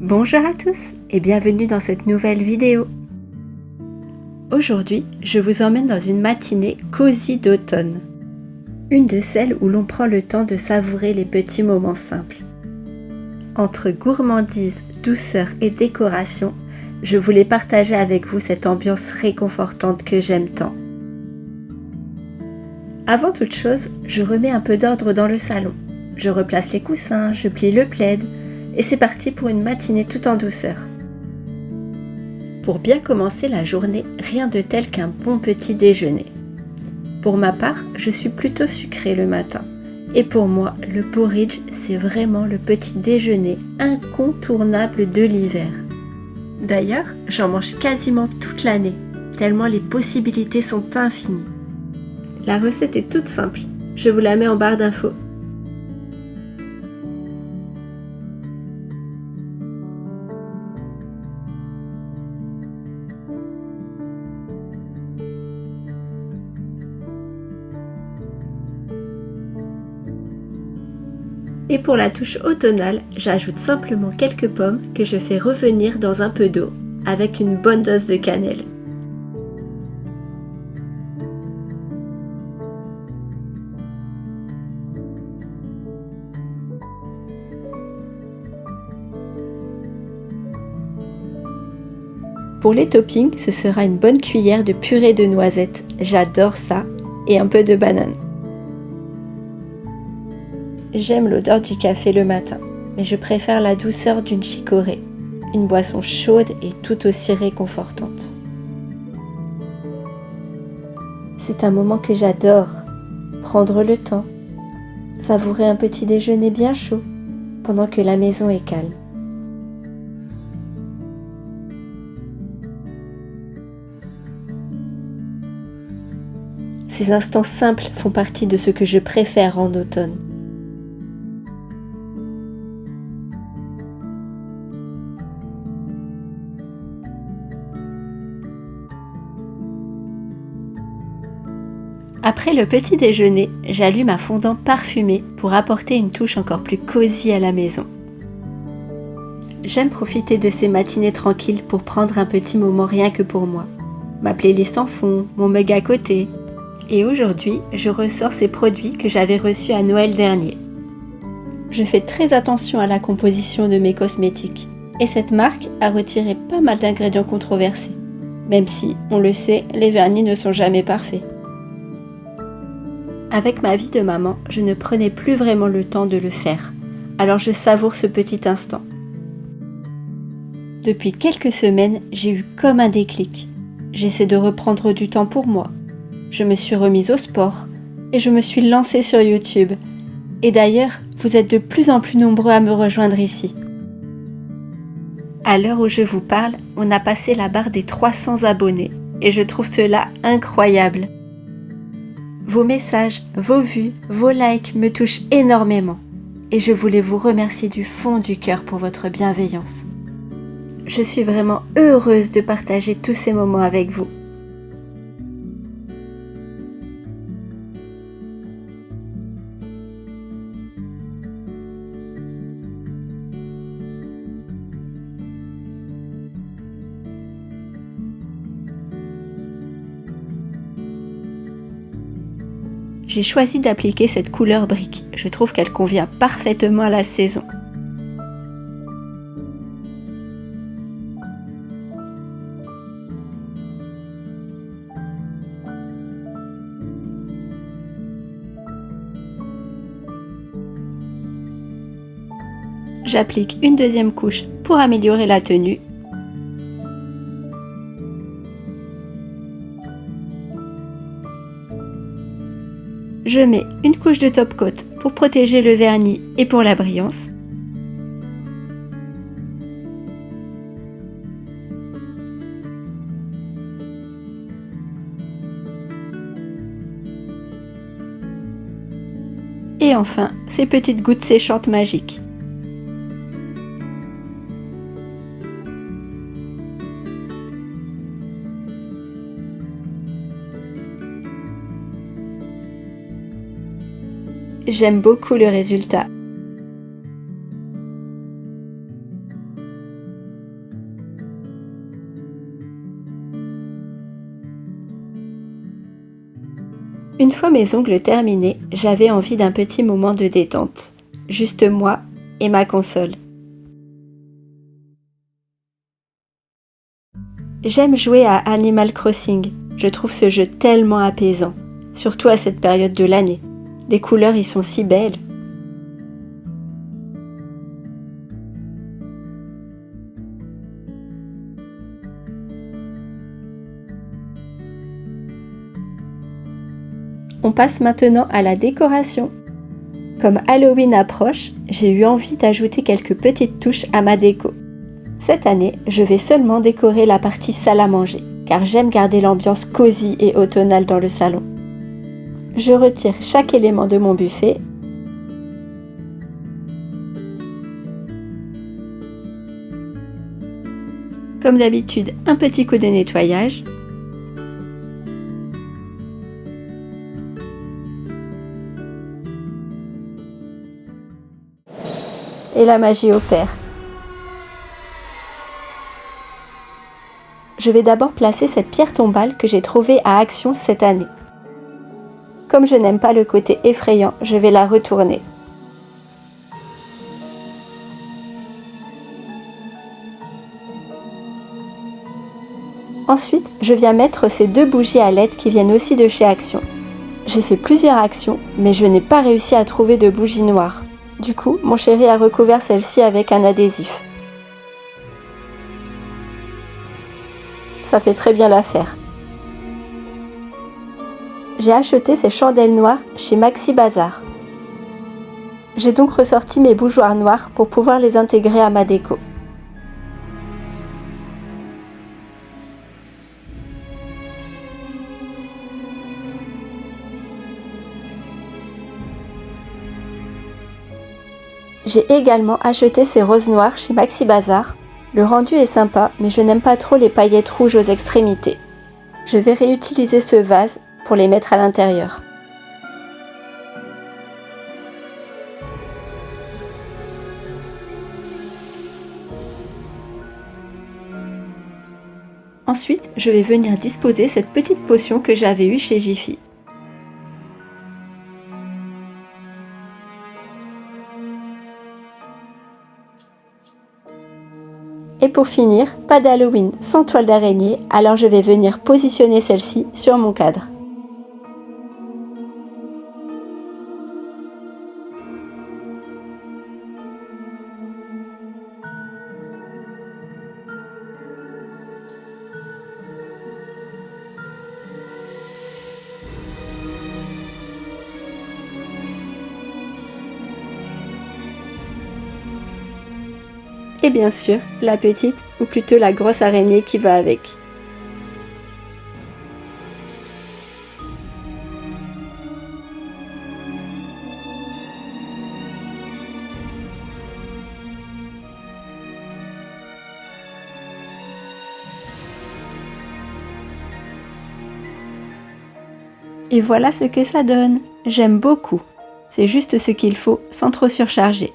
Bonjour à tous et bienvenue dans cette nouvelle vidéo. Aujourd'hui, je vous emmène dans une matinée cosy d'automne. Une de celles où l'on prend le temps de savourer les petits moments simples. Entre gourmandise, douceur et décoration, je voulais partager avec vous cette ambiance réconfortante que j'aime tant. Avant toute chose, je remets un peu d'ordre dans le salon. Je replace les coussins, je plie le plaid, et c'est parti pour une matinée tout en douceur. Pour bien commencer la journée, rien de tel qu'un bon petit déjeuner. Pour ma part, je suis plutôt sucrée le matin. Et pour moi, le porridge, c'est vraiment le petit déjeuner incontournable de l'hiver. D'ailleurs, j'en mange quasiment toute l'année, tellement les possibilités sont infinies. La recette est toute simple, je vous la mets en barre d'infos. Et pour la touche automnale, j'ajoute simplement quelques pommes que je fais revenir dans un peu d'eau, avec une bonne dose de cannelle. Pour les toppings, ce sera une bonne cuillère de purée de noisettes, j'adore ça, et un peu de banane. J'aime l'odeur du café le matin, mais je préfère la douceur d'une chicorée, une boisson chaude et tout aussi réconfortante. C'est un moment que j'adore, prendre le temps, savourer un petit déjeuner bien chaud, pendant que la maison est calme. Ces instants simples font partie de ce que je préfère en automne. Après le petit déjeuner, j'allume un fondant parfumé pour apporter une touche encore plus cosy à la maison. J'aime profiter de ces matinées tranquilles pour prendre un petit moment rien que pour moi. Ma playlist en fond, mon mug à côté. Et aujourd'hui, je ressors ces produits que j'avais reçus à Noël dernier. Je fais très attention à la composition de mes cosmétiques. Et cette marque a retiré pas mal d'ingrédients controversés. Même si, on le sait, les vernis ne sont jamais parfaits. Avec ma vie de maman, je ne prenais plus vraiment le temps de le faire, alors je savoure ce petit instant. Depuis quelques semaines, j'ai eu comme un déclic. J'essaie de reprendre du temps pour moi. Je me suis remise au sport et je me suis lancée sur YouTube. Et d'ailleurs, vous êtes de plus en plus nombreux à me rejoindre ici. À l'heure où je vous parle, on a passé la barre des 300 abonnés et je trouve cela incroyable. Vos messages, vos vues, vos likes me touchent énormément et je voulais vous remercier du fond du cœur pour votre bienveillance. Je suis vraiment heureuse de partager tous ces moments avec vous. J'ai choisi d'appliquer cette couleur brique. Je trouve qu'elle convient parfaitement à la saison. J'applique une deuxième couche pour améliorer la tenue. Je mets une couche de top coat pour protéger le vernis et pour la brillance. Et enfin, ces petites gouttes séchantes magiques. J'aime beaucoup le résultat. fois mes ongles terminés, j'avais envie d'un petit moment de détente. Juste moi et ma console. J'aime jouer à Animal Crossing. Je trouve ce jeu tellement apaisant, surtout à cette période de l'année. Les couleurs y sont si belles. On passe maintenant à la décoration. Comme Halloween approche, j'ai eu envie d'ajouter quelques petites touches à ma déco. Cette année, je vais seulement décorer la partie salle à manger, car j'aime garder l'ambiance cosy et automnale dans le salon. Je retire chaque élément de mon buffet. Comme d'habitude, un petit coup de nettoyage. Et la magie opère. Je vais d'abord placer cette pierre tombale que j'ai trouvée à Action cette année. Comme je n'aime pas le côté effrayant, je vais la retourner. Ensuite, je viens mettre ces 2 bougies à LED qui viennent aussi de chez Action. J'ai fait plusieurs actions, mais je n'ai pas réussi à trouver de bougies noires. Du coup, mon chéri a recouvert celle-ci avec un adhésif. Ça fait très bien l'affaire. J'ai acheté ces chandelles noires chez Maxi Bazar. J'ai donc ressorti mes bougeoirs noirs pour pouvoir les intégrer à ma déco. J'ai également acheté ces roses noires chez Maxi Bazar. Le rendu est sympa, mais je n'aime pas trop les paillettes rouges aux extrémités. Je vais réutiliser ce vase pour les mettre à l'intérieur. Ensuite, je vais venir disposer cette petite potion que j'avais eue chez Jiffy. Et pour finir, pas d'Halloween sans toile d'araignée, alors je vais venir positionner celle-ci sur mon cadre. Et bien sûr, la petite, ou plutôt la grosse araignée qui va avec. Et voilà ce que ça donne. J'aime beaucoup. C'est juste ce qu'il faut, sans trop surcharger.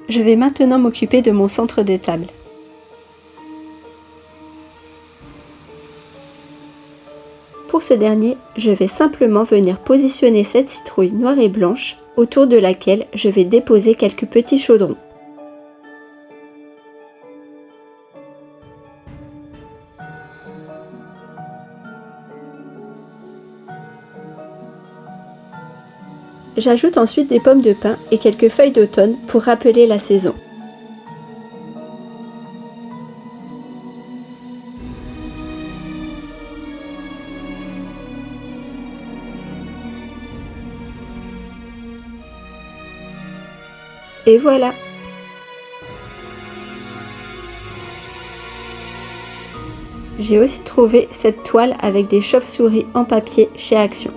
Je vais maintenant m'occuper de mon centre de table. Pour ce dernier, je vais simplement venir positionner cette citrouille noire et blanche autour de laquelle je vais déposer quelques petits chaudrons. J'ajoute ensuite des pommes de pin et quelques feuilles d'automne pour rappeler la saison. Et voilà! J'ai aussi trouvé cette toile avec des chauves-souris en papier chez Action.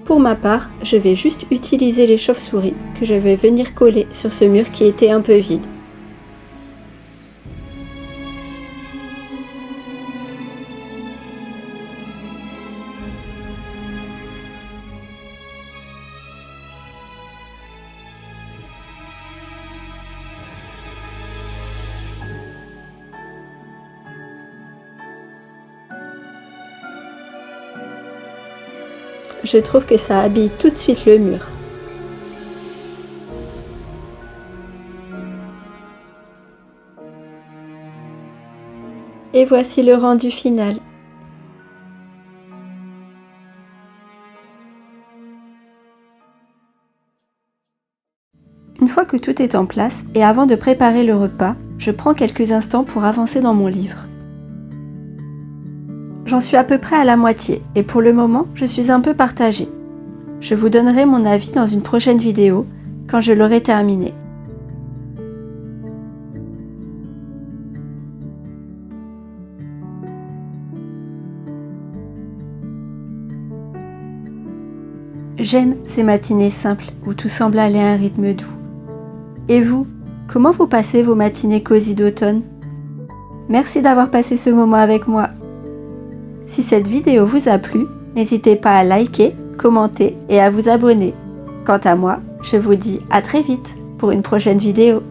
Pour ma part, je vais juste utiliser les chauves-souris que je vais venir coller sur ce mur qui était un peu vide. je trouve que ça habille tout de suite le mur. Et voici le rendu final. Une fois que tout est en place et avant de préparer le repas, je prends quelques instants pour avancer dans mon livre. J'en suis à peu près à la moitié et pour le moment, je suis un peu partagée. Je vous donnerai mon avis dans une prochaine vidéo quand je l'aurai terminé. J'aime ces matinées simples où tout semble aller à un rythme doux. Et vous, comment vous passez vos matinées cosy d'automne? Merci d'avoir passé ce moment avec moi. Si cette vidéo vous a plu, n'hésitez pas à liker, commenter et à vous abonner. Quant à moi, je vous dis à très vite pour une prochaine vidéo.